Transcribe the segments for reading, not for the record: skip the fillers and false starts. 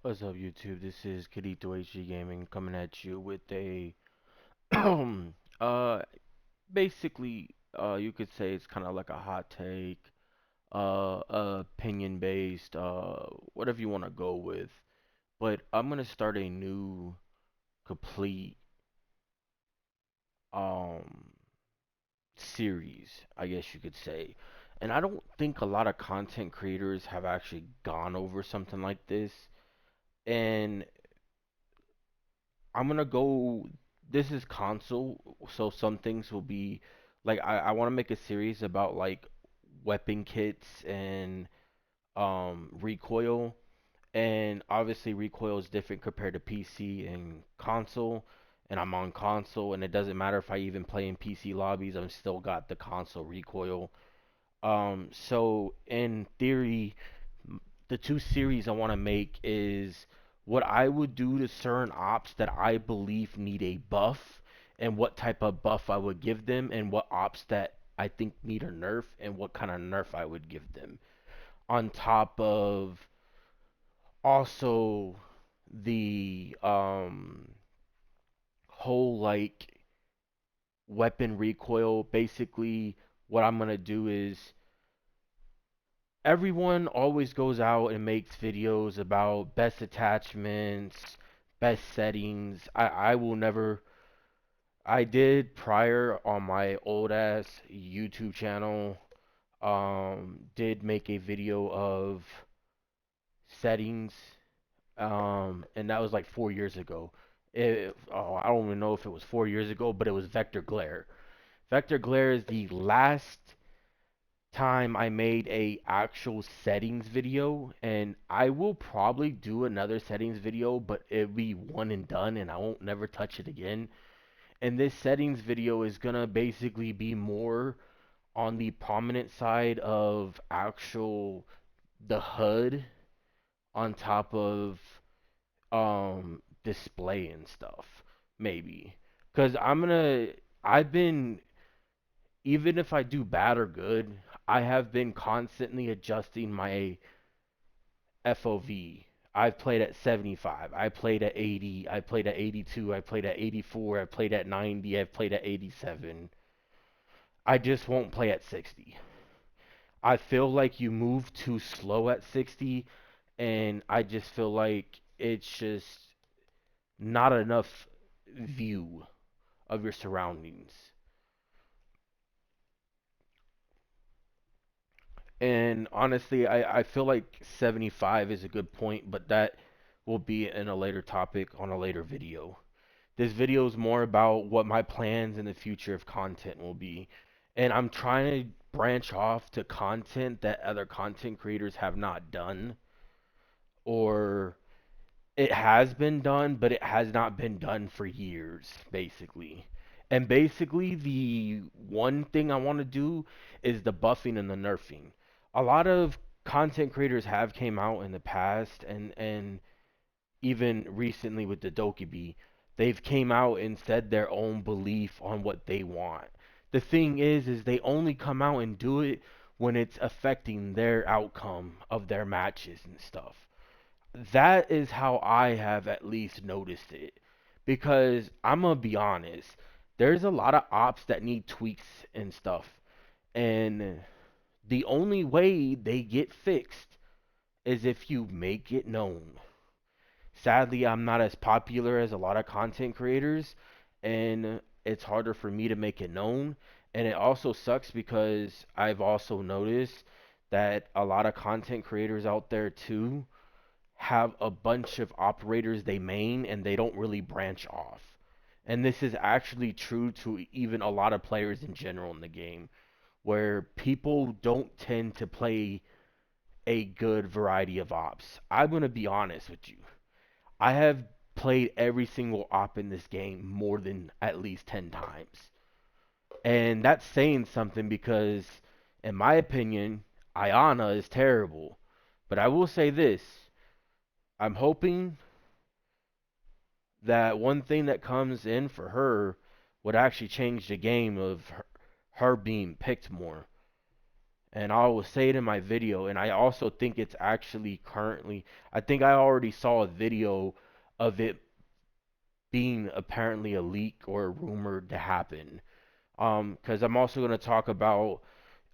What's up, YouTube? This is Kadito HG Gaming coming at you with a uh basically you could say it's kind of like a hot take, opinion based, whatever you want to go with. But I'm gonna start a new complete um series, I guess you could say. And I don't think a lot of content creators have actually gone over something like this. And I'm gonna go. This is console, so some things will be like I want to make a series about like weapon kits and recoil, and obviously recoil is different compared to PC and console. And I'm on console, and it doesn't matter if I even play in PC lobbies. I'm still got the console recoil. So in theory, the two series I want to make is what I would do to certain ops that I believe need a buff, and what type of buff I would give them, and what ops that I think need a nerf, and what kind of nerf I would give them. On top of also the whole like weapon recoil. Basically, what I'm gonna do is everyone always goes out and makes videos about best attachments, best settings. I will never. I did prior on my old ass YouTube channel. Did make a video of settings. And that was like 4 years ago. I don't even know if it was 4 years ago, but it was vector glare. Vector glare is the last time I made a actual settings video, and I will probably do another settings video, but it'll be one and done and I won't never touch it again. And this settings video is gonna basically be more on the prominent side of actual the HUD on top of display and stuff, maybe. Cause I've been, even if I do bad or good, I have been constantly adjusting my FOV. I've played at 75. I played at 80. I played at 82. I played at 84. I played at 90. I've played at 87. I just won't play at 60. I feel like you move too slow at 60, and I just feel like it's just not enough view of your surroundings. And honestly, I feel like 75 is a good point, but that will be in a later topic on a later video. This video is more about what my plans in the future of content will be. And I'm trying to branch off to content that other content creators have not done, or it has been done, but it has not been done for years, basically. And basically, the one thing I want to do is the buffing and the nerfing. A lot of content creators have came out in the past, and even recently with the Dokkaebi, they've came out and said their own belief on what they want. The thing is they only come out and do it when it's affecting their outcome of their matches and stuff. That is how I have at least noticed it. Because I'm gonna be honest, there's a lot of ops that need tweaks and stuff. And the only way they get fixed is if you make it known. Sadly, I'm not as popular as a lot of content creators, and it's harder for me to make it known. And it also sucks because I've also noticed that a lot of content creators out there too have a bunch of operators they main and they don't really branch off. And this is actually true to even a lot of players in general in the game, where people don't tend to play a good variety of ops. I'm going to be honest with you. I have played every single op in this game more than at least 10 times. And that's saying something because, in my opinion, Ayana is terrible. But I will say this, I'm hoping that one thing that comes in for her would actually change the game of her being picked more. And I will say it in my video, and I also think it's actually currently, I think I already saw a video of it being apparently a leak or rumored to happen. Because I'm also going to talk about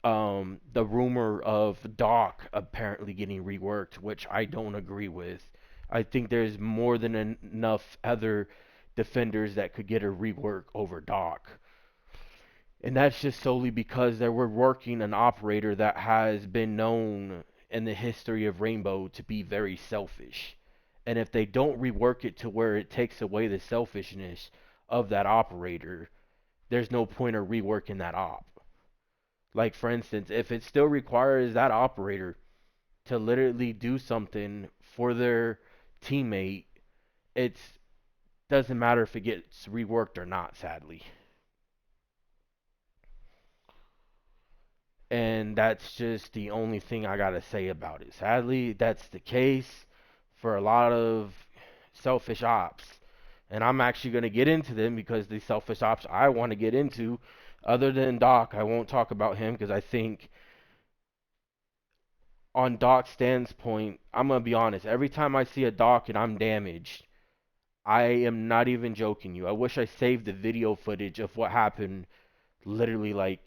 the rumor of Doc apparently getting reworked, which I don't agree with. I think there's more than enough other defenders that could get a rework over Doc. And that's just solely because they were working an operator that has been known in the history of Rainbow to be very selfish. And if they don't rework it to where it takes away the selfishness of that operator, there's no point of reworking that op. Like, for instance, if it still requires that operator to literally do something for their teammate, it doesn't matter if it gets reworked or not, sadly. And that's just the only thing I gotta say about it. Sadly, that's the case for a lot of selfish ops. And I'm actually gonna get into them because the selfish ops I want to get into, other than Doc, I won't talk about him because I think on Doc's standpoint, I'm gonna be honest. Every time I see a Doc and I'm damaged, I am not even joking you. I wish I saved the video footage of what happened literally like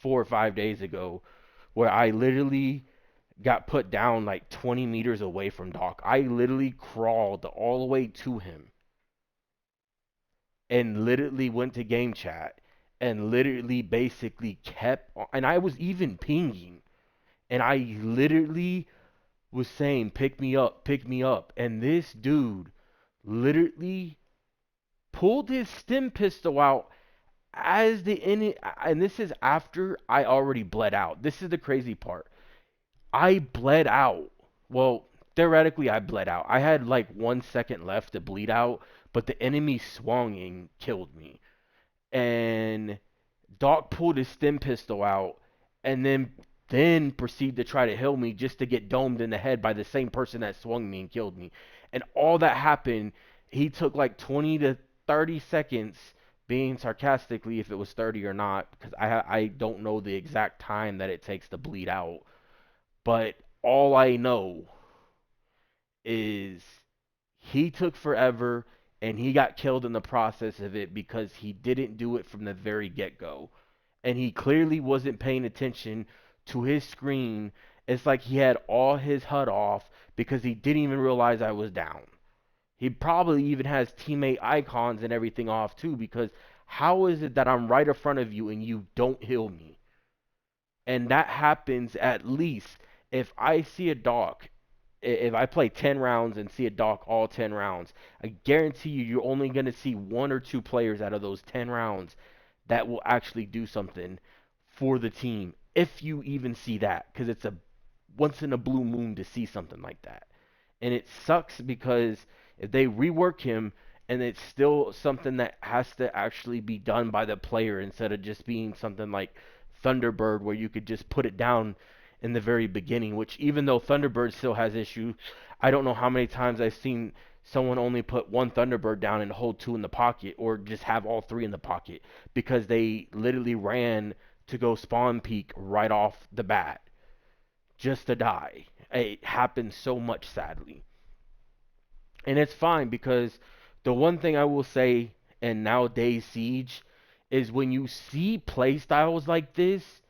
4 or 5 days ago, where I literally got put down like 20 meters away from Doc. I literally crawled all the way to him and literally went to game chat and literally basically kept, and I was even pinging, and I literally was saying, pick me up. And this dude literally pulled his stim pistol out as and this is after I already bled out. This is the crazy part. I bled out. Well, theoretically, I bled out. I had like 1 second left to bleed out, but the enemy swung and killed me. And Doc pulled his stim pistol out and then proceeded to try to heal me just to get domed in the head by the same person that swung me and killed me. And all that happened, he took like 20 to 30 seconds, being sarcastically if it was 30 or not, because I don't know the exact time that it takes to bleed out. But all I know is he took forever and he got killed in the process of it because he didn't do it from the very get-go. And he clearly wasn't paying attention to his screen. It's like he had all his HUD off because he didn't even realize I was down. He probably even has teammate icons and everything off too, because how is it that I'm right in front of you and you don't heal me? And that happens at least if I see a Doc, if I play 10 rounds and see a Doc all 10 rounds, I guarantee you're only going to see one or two players out of those 10 rounds that will actually do something for the team. If you even see that, because it's a once in a blue moon to see something like that. And it sucks because if they rework him and it's still something that has to actually be done by the player instead of just being something like Thunderbird where you could just put it down in the very beginning, which even though Thunderbird still has issues, I don't know how many times I've seen someone only put one Thunderbird down and hold two in the pocket or just have all three in the pocket because they literally ran to go spawn peek right off the bat just to die. It happens so much, sadly. And it's fine because the one thing I will say in nowadays Siege is when you see playstyles like this,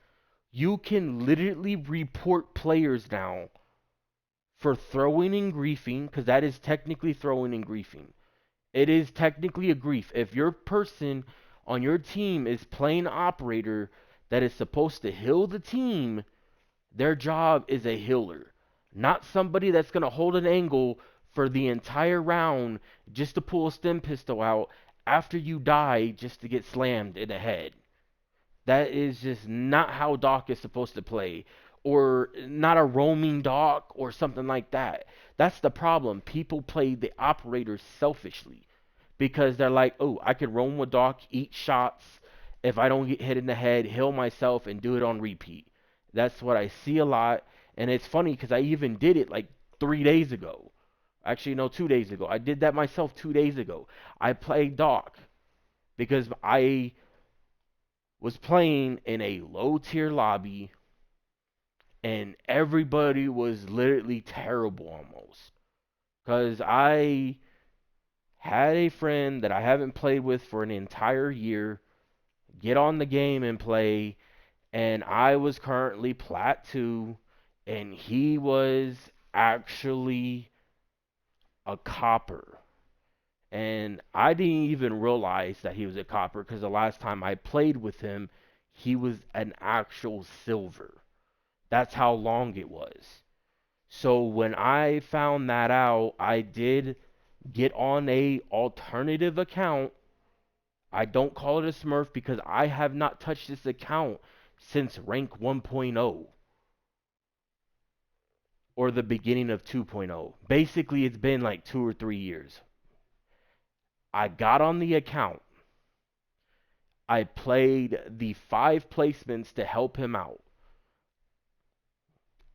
you can literally report players now for throwing and griefing, because that is technically throwing and griefing. It is technically a grief. If your person on your team is playing operator that is supposed to heal the team, their job is a healer, not somebody that's going to hold an angle for the entire round just to pull a stim pistol out after you die just to get slammed in the head. That is just not how Doc is supposed to play. Or not a roaming Doc or something like that. That's the problem. People play the operators selfishly because they're like, oh, I could roam with Doc, eat shots. If I don't get hit in the head, heal myself and do it on repeat. That's what I see a lot. And it's funny because I even did it like 3 days ago. Actually, no, 2 days ago. I did that myself 2 days ago. I played Doc because I was playing in a low tier lobby and everybody was literally terrible almost. Because I had a friend that I haven't played with for an entire year get on the game and play, and I was currently Plat 2, and he was actually a copper. And I didn't even realize that he was a copper because the last time I played with him, he was an actual silver. That's how long it was. So when I found that out, I did get on a alternative account. I don't call it a Smurf because I have not touched this account since rank 1.0 or the beginning of 2.0. Basically, it's been like 2 or 3 years. I got on the account. I played the 5 placements to help him out.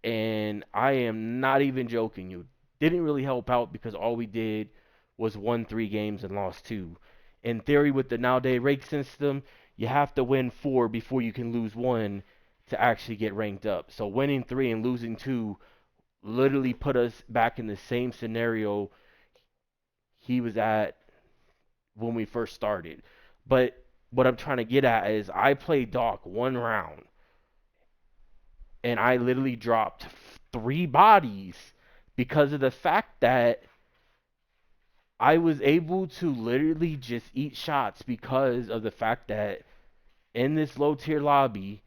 And I am not even joking you. Didn't really help out because all we did was won 3 games and lost 2. In theory, with the nowadays rank system, you have to win 4 before you can lose 1 to actually get ranked up. So winning 3 and losing 2 literally put us back in the same scenario he was at when we first started. But what I'm trying to get at is I played Doc 1 round and I literally dropped 3 bodies because of the fact that I was able to literally just eat shots because of the fact that in this low tier lobby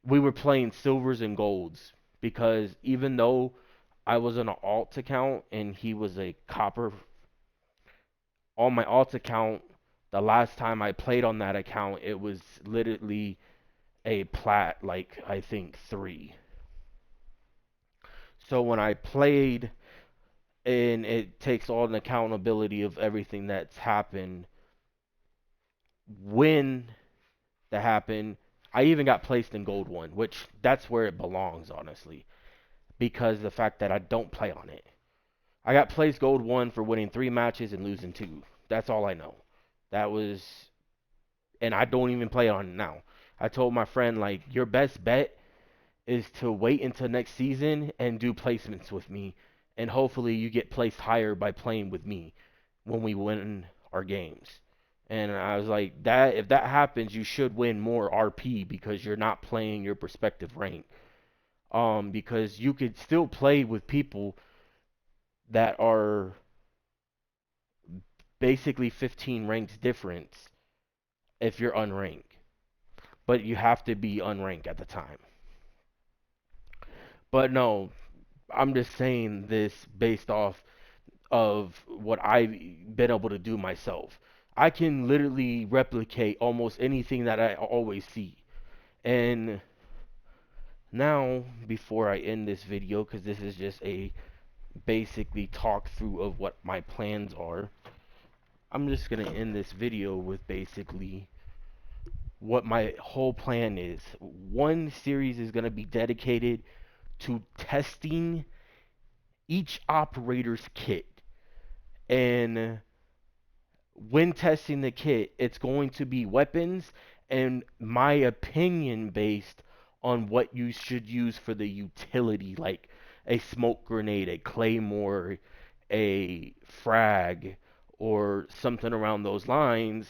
we were playing silvers and golds, because even though I was on an alt account and he was a copper on my alt account, the last time I played on that account it was literally a plat, like I think 3. So when I played, and it takes all the accountability of everything that's happened when that happened. I even got placed in gold 1, which that's where it belongs, honestly, because the fact that I don't play on it. I got placed gold 1 for winning 3 matches and losing 2. That's all I know. That was, and I don't even play on it now. I told my friend, like, your best bet is to wait until next season and do placements with me, and hopefully you get placed higher by playing with me when we win our games. And I was like, that if that happens, you should win more RP because you're not playing your respective rank. Because you could still play with people that are basically 15 ranks difference if you're unranked, but you have to be unranked at the time. But no, I'm just saying this based off of what I've been able to do myself. I can literally replicate almost anything that I always see. And now, before I end this video, because this is just a basically talk through of what my plans are, I'm just going to end this video with basically what my whole plan is. One series is going to be dedicated to testing each operator's kit. And when testing the kit, it's going to be weapons and my opinion based on what you should use for the utility, like a smoke grenade, a claymore, a frag, or something around those lines.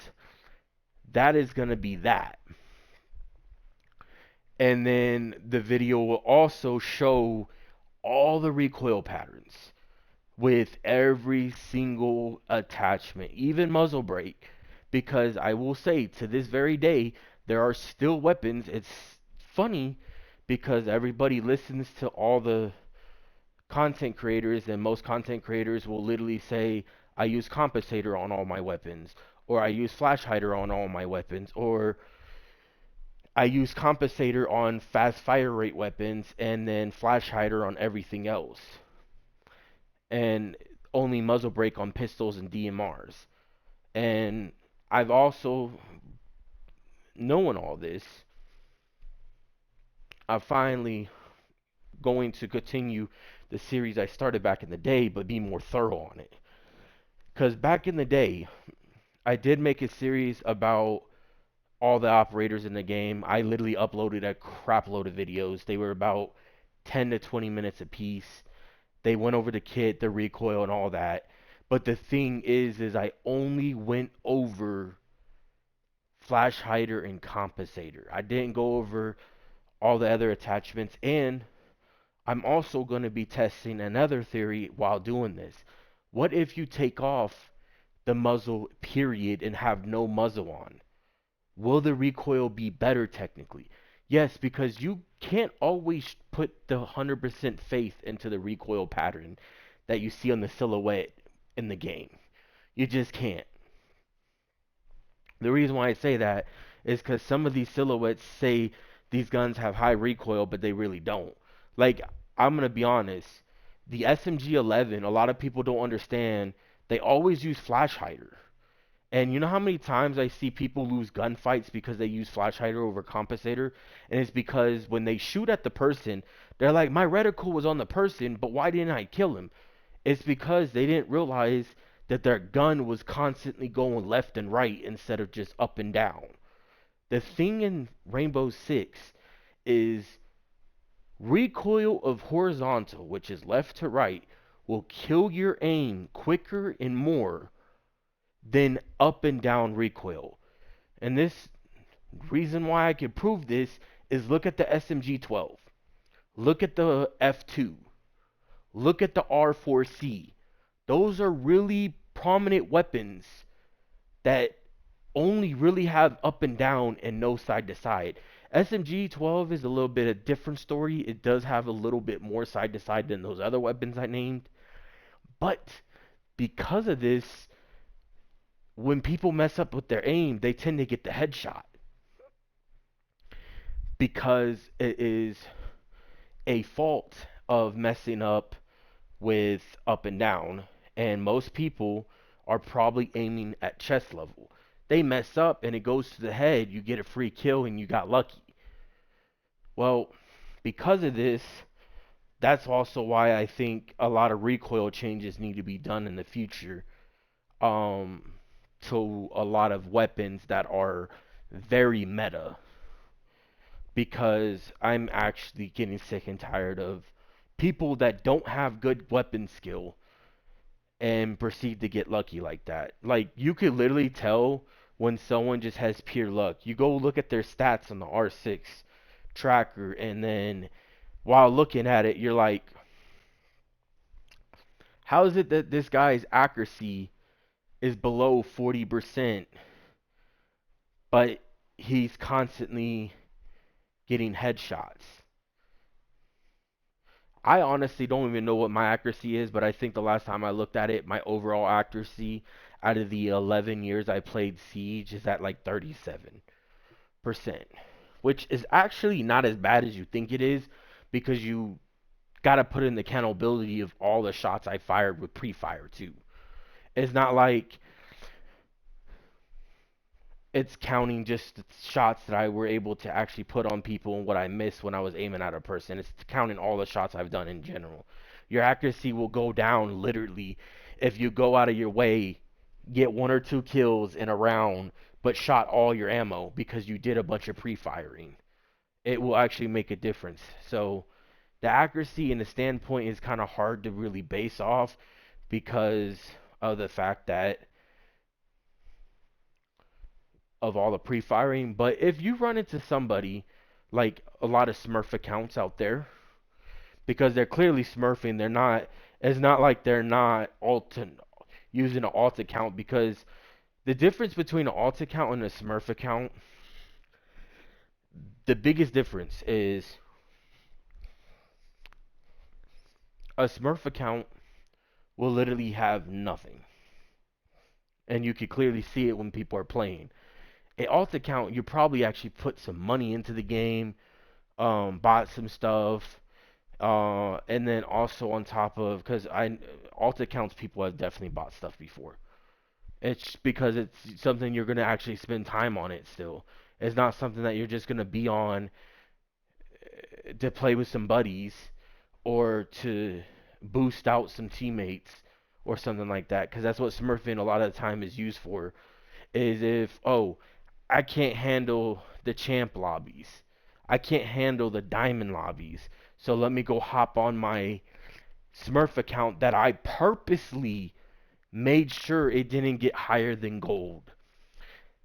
That is going to be that. And then the video will also show all the recoil patterns with every single attachment, even muzzle brake, because I will say to this very day there are still weapons. It's funny because everybody listens to all the content creators, and most content creators will literally say I use compensator on all my weapons, or I use flash hider on all my weapons, or I use compensator on fast fire rate weapons and then flash hider on everything else, and only muzzle brake on pistols and DMRs. And I've also, knowing all this, I'm finally going to continue the series I started back in the day, but be more thorough on it. Because back in the day, I did make a series about all the operators in the game. I literally uploaded a crap load of videos. They were about 10 to 20 minutes apiece. They went over the kit, the recoil, and all that. But the thing is I only went over flash hider and compensator. I didn't go over all the other attachments, and I'm also going to be testing another theory while doing this. What if you take off the muzzle period and have no muzzle on? Will the recoil be better technically? Yes, because you can't always put the 100% faith into the recoil pattern that you see on the silhouette in the game. You just can't. The reason why I say that is because some of these silhouettes say these guns have high recoil, but they really don't. Like, I'm going to be honest. The SMG-11, a lot of people don't understand. They always use flash hider. And you know how many times I see people lose gunfights because they use flash hider over compensator? And it's because when they shoot at the person, they're like, my reticle was on the person, but why didn't I kill him? It's because they didn't realize that their gun was constantly going left and right instead of just up and down. The thing in Rainbow Six is recoil of horizontal, which is left to right, will kill your aim quicker and more than up and down recoil. And this reason why I can prove this is look at the SMG-12. Look at the F2. Look at the R4C. Those are really prominent weapons that only really have up and down and no side to side. SMG-12 is a little bit a different story. It does have a little bit more side to side than those other weapons I named. But because of this, when people mess up with their aim, they tend to get the headshot. Because it is a fault of messing up with up and down, and most people are probably aiming at chest level. They mess up and it goes to the head, you get a free kill and you got lucky. Well, because of this, that's also why I think a lot of recoil changes need to be done in the future to a lot of weapons that are very meta, because I'm actually getting sick and tired of people that don't have good weapon skill and proceed to get lucky like that. Like, you could literally tell when someone just has pure luck. You go look at their stats on the R6 tracker, and then while looking at it, you're like, how is it that this guy's accuracy is below 40%, but he's constantly getting headshots? I honestly don't even know what my accuracy is, but I think the last time I looked at it, my overall accuracy out of the 11 years I played Siege is at like 37%, which is actually not as bad as you think it is, because you got to put in the accountability of all the shots I fired with pre-fire too. It's not like it's counting just the shots that I were able to actually put on people and what I missed when I was aiming at a person. It's counting all the shots I've done in general. Your accuracy will go down literally if you go out of your way, get 1 or 2 kills in a round, but shot all your ammo because you did a bunch of pre-firing. It will actually make a difference. So the accuracy and the standpoint is kind of hard to really base off because of the fact that of all the pre-firing. But if you run into somebody like a lot of Smurf accounts out there, because they're clearly Smurfing, they're not. It's not like they're not using an alt account, because the difference between an alt account and a Smurf account, the biggest difference is a Smurf account will literally have nothing, and you can clearly see it when people are playing. An alt account, you probably actually put some money into the game, bought some stuff, and then also on top of, because I alt accounts people have definitely bought stuff before. It's because it's something you're gonna actually spend time on it still. It's not something that you're just gonna be on to play with some buddies or to boost out some teammates or something like that. Because that's what Smurfing a lot of the time is used for. Is if, oh, I can't handle the champ lobbies, I can't handle the diamond lobbies, So let me go hop on my Smurf account that I purposely made sure it didn't get higher than gold.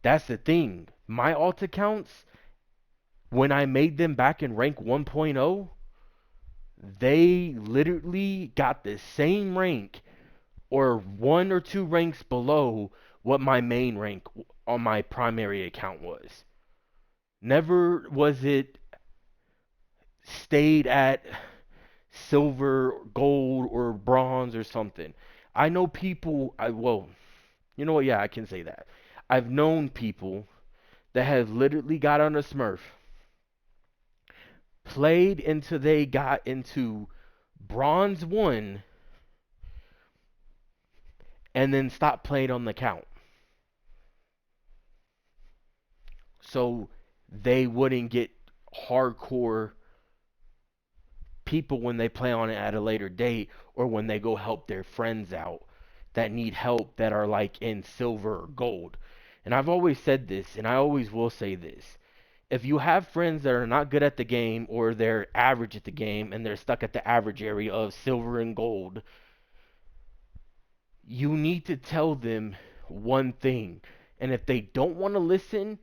That's the thing. My alt accounts, when I made them back in rank 1.0, they literally got the same rank or one or two ranks below what my main rank on my primary account was. Never was it stayed at silver, gold, or bronze or something. I know people, well, you know what? Yeah, I can say that. I've known people that have literally got on a Smurf, played until they got into bronze 1, and then stopped playing on the account. So they wouldn't get hardcore people when they play on it at a later date, or when they go help their friends out that need help, that are like in silver or gold. And I've always said this, and I always will say this. If you have friends that are not good at the game, or they're average at the game and they're stuck at the average area of silver and gold, you need to tell them one thing. And if they don't want to listen,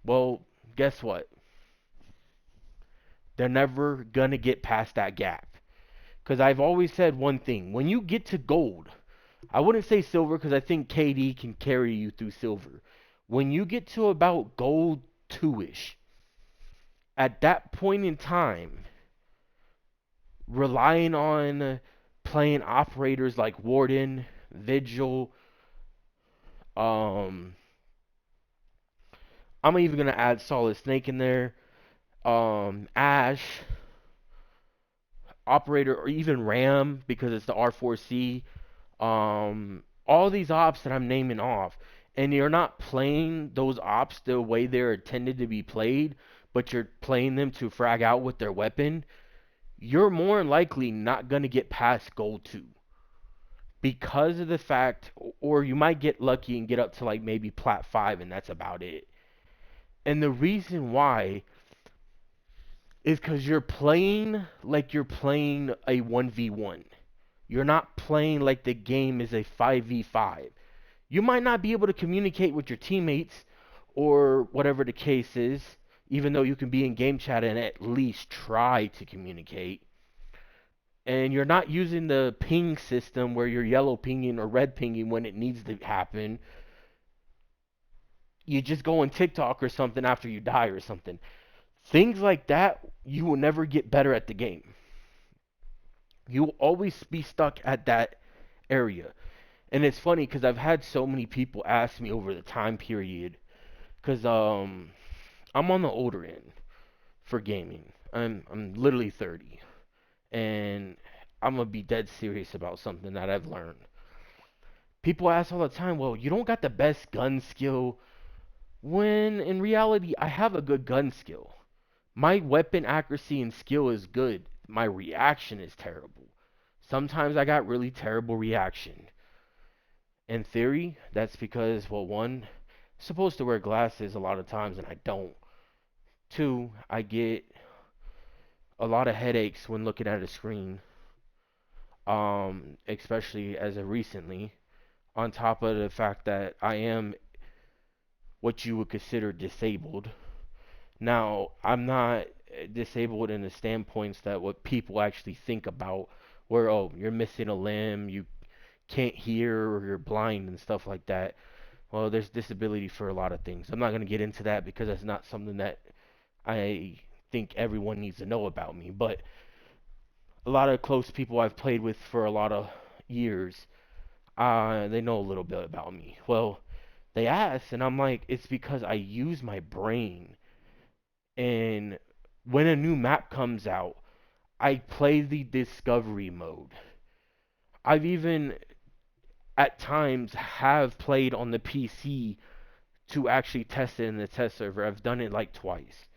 well, guess what? They're never going to get past that gap. Because I've always said one thing. When you get to gold, I wouldn't say silver because I think KD can carry you through silver. When you get to about gold 2-ish, at that point in time, relying on playing operators like Warden, Vigil, um, I'm even gonna add Solid Snake in there, Ash, Operator, or even Ram because it's the R4C. All these ops that I'm naming off, and you're not playing those ops the way they're intended to be played, but you're playing them to frag out with their weapon, you're more likely not gonna get past gold 2. Because of the fact, or you might get lucky and get up to like maybe plat 5, and that's about it. And the reason why is because you're playing like you're playing a 1v1. You're not playing like the game is a 5v5. You might not be able to communicate with your teammates or whatever the case is, even though you can be in game chat and at least try to communicate. And you're not using the ping system where you're yellow pinging or red pinging when it needs to happen. You just go on TikTok or something after you die or something. Things like that, you will never get better at the game. You will always be stuck at that area. And it's funny because I've had so many people ask me over the time period, because I'm on the older end for gaming. I'm literally 30, and I'm gonna be dead serious about something that I've learned. People ask all the time, well, you don't got the best gun skill, when in reality, I have a good gun skill. My weapon accuracy and skill is good. My reaction is terrible. Sometimes I got really terrible reaction. In theory, that's because, well, one, I'm supposed to wear glasses a lot of times and I don't. Two, I get a lot of headaches when looking at a screen, especially as of recently. On top of the fact that I am what you would consider disabled. Now, I'm not disabled in the standpoints that what people actually think about, where, oh, you're missing a limb, you can't hear, or you're blind and stuff like that. Well, there's disability for a lot of things. I'm not going to get into that because that's not something that I think everyone needs to know about me. But a lot of close people I've played with for a lot of years, they know a little bit about me. Well, they ask, and I'm like, it's because I use my brain. And when a new map comes out, I play the discovery mode. I've even at times have played on the PC to actually test it in the test server. I've done it like twice.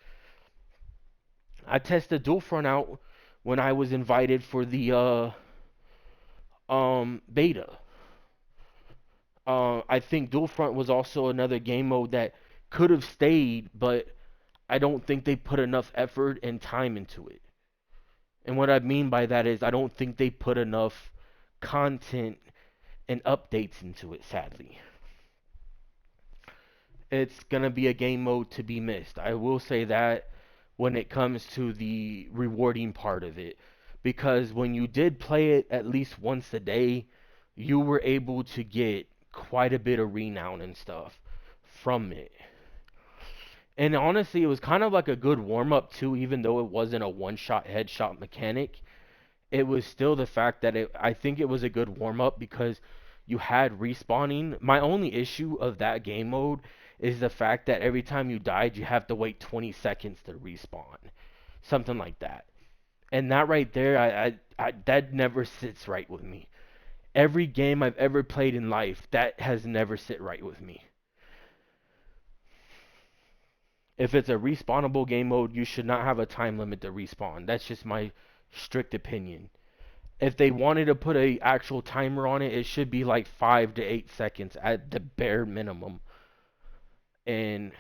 I tested Dual Front out when I was invited for the beta. I think Dual Front was also another game mode that could have stayed, but I don't think they put enough effort and time into it. And what I mean by that is I don't think they put enough content and updates into it, sadly. It's going to be a game mode to be missed. I will say that when it comes to the rewarding part of it. Because when you did play it at least once a day, you were able to get quite a bit of renown and stuff from it. And honestly, it was kind of like a good warm up too, even though it wasn't a one shot headshot mechanic. It was still the fact that I think it was a good warm up because you had respawning. My only issue of that game mode is the fact that every time you died, you have to wait 20 seconds to respawn. Something like that. And that right there, that never sits right with me. Every game I've ever played in life, that has never sit right with me. If it's a respawnable game mode, you should not have a time limit to respawn. That's just my strict opinion. If they wanted to put a actual timer on it, it should be like 5 to 8 seconds at the bare minimum, and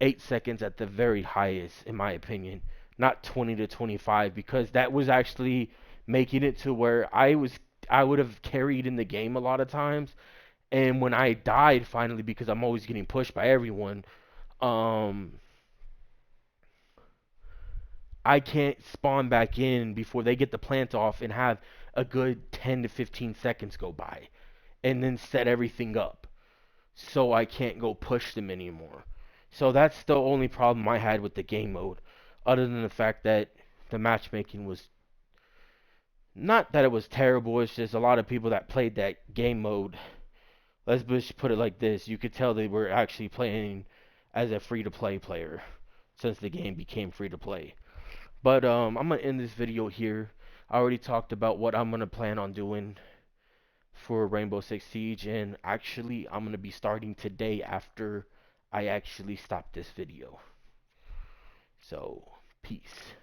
8 seconds at the very highest, in my opinion. Not 20 to 25, because that was actually making it to where I would have carried in the game a lot of times, and when I died finally, because I'm always getting pushed by everyone, um, I can't spawn back in before they get the plant off and have a good 10 to 15 seconds go by and then set everything up. So I can't go push them anymore. So that's the only problem I had with the game mode, other than the fact that the matchmaking was not that it was terrible, it's just a lot of people that played that game mode. Let's just put it like this, you could tell they were actually playing as a free to play player since the game became free to play. But I'm gonna end this video here. I already talked about what I'm gonna plan on doing for Rainbow Six Siege, and actually I'm gonna be starting today after I actually stop this video. So, peace.